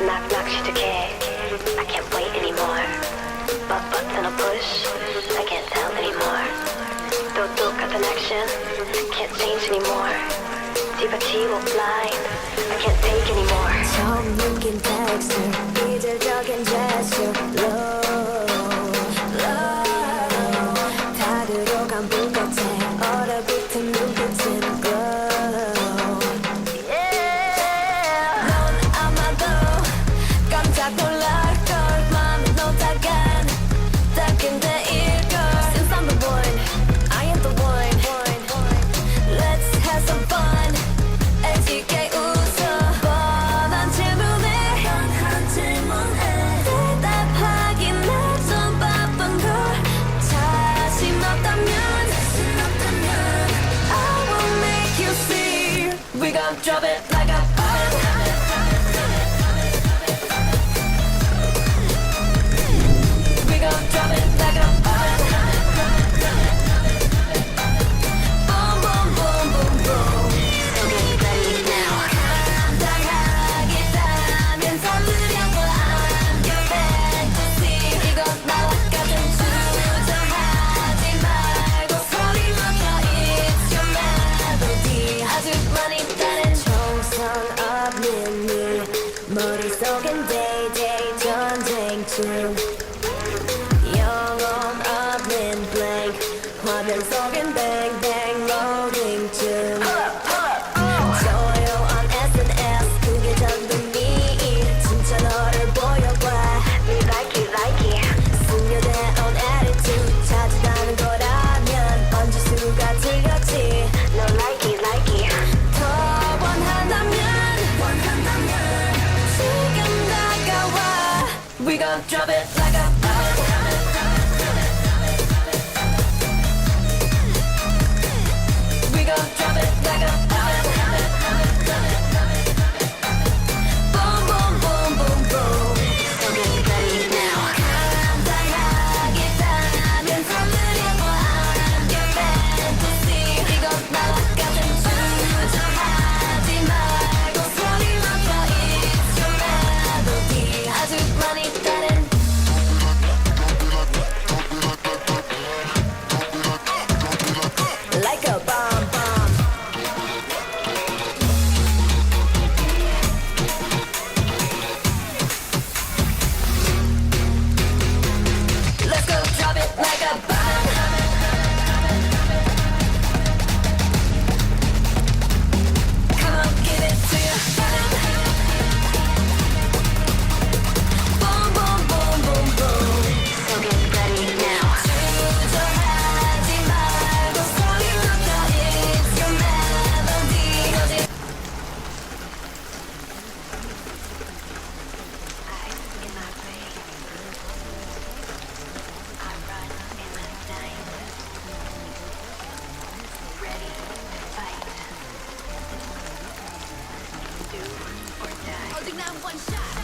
knock knock 시작해. I can't wait anymore. button push. I can't tell anymore. 또 똑같은 action. Can't change anymore. 뒤바치고 blind. I can't take anymore. 처음 느낀 texture. 이질적인 gesture. 다 들어간 불 끝에 얼어붙은 눈빛은 glow. 넌 아마도 깜짝 놀랄걸. 맘에 놓다간 따끈데 일걸. Since I'm the one, I am the one. Let's have some fun. 애지게 웃어. 뻔한 질문에 대답하기 나 좀 바쁜 걸. 자신 없다면 I will make you see. We gon' drop it like a bomb. We gon' drop it like a bomb. Boom, boom, boom, boom, boom. So get ready now. 감당하겠다면 설레려고 I'm your fantasy. 이건 나와 같은 주저하지 말고 소리 높여. It's your melody. 아주 많이 다른 총성 없는 네 머릿속엔 day 전쟁 중. 영혼 없는 blank. 화면 속엔 bang bang loading 중. 좋아요 on SNS. 그게 전부 네 진짜 너를 보여봐. Me like it. 숙녀다운 attitude. 찾았다는 거라면 얹을 수가 틀렸지. No like it. 더 원한다면 지금 다가와. We gon' drop it like a bomb. We gon' drop it like a bomb. Boom, boom, boom, boom, boom. So get ready now. 감당하겠다면 설레려고 I'm your fantasy. 이건 나와 같은 주저하지 말고 소리 높여. It's your melody. 아주 많이 다른 like a bomb, bomb. Let's go drop it like a bomb. Come on, give it to you. Boom, boom, boom, boom, boom. So get ready now. 주저하지 말고 소리 높여. It's your melody. Eyes in my brain. I run in the night. Ready to fight. Do or die. Holding down one shot.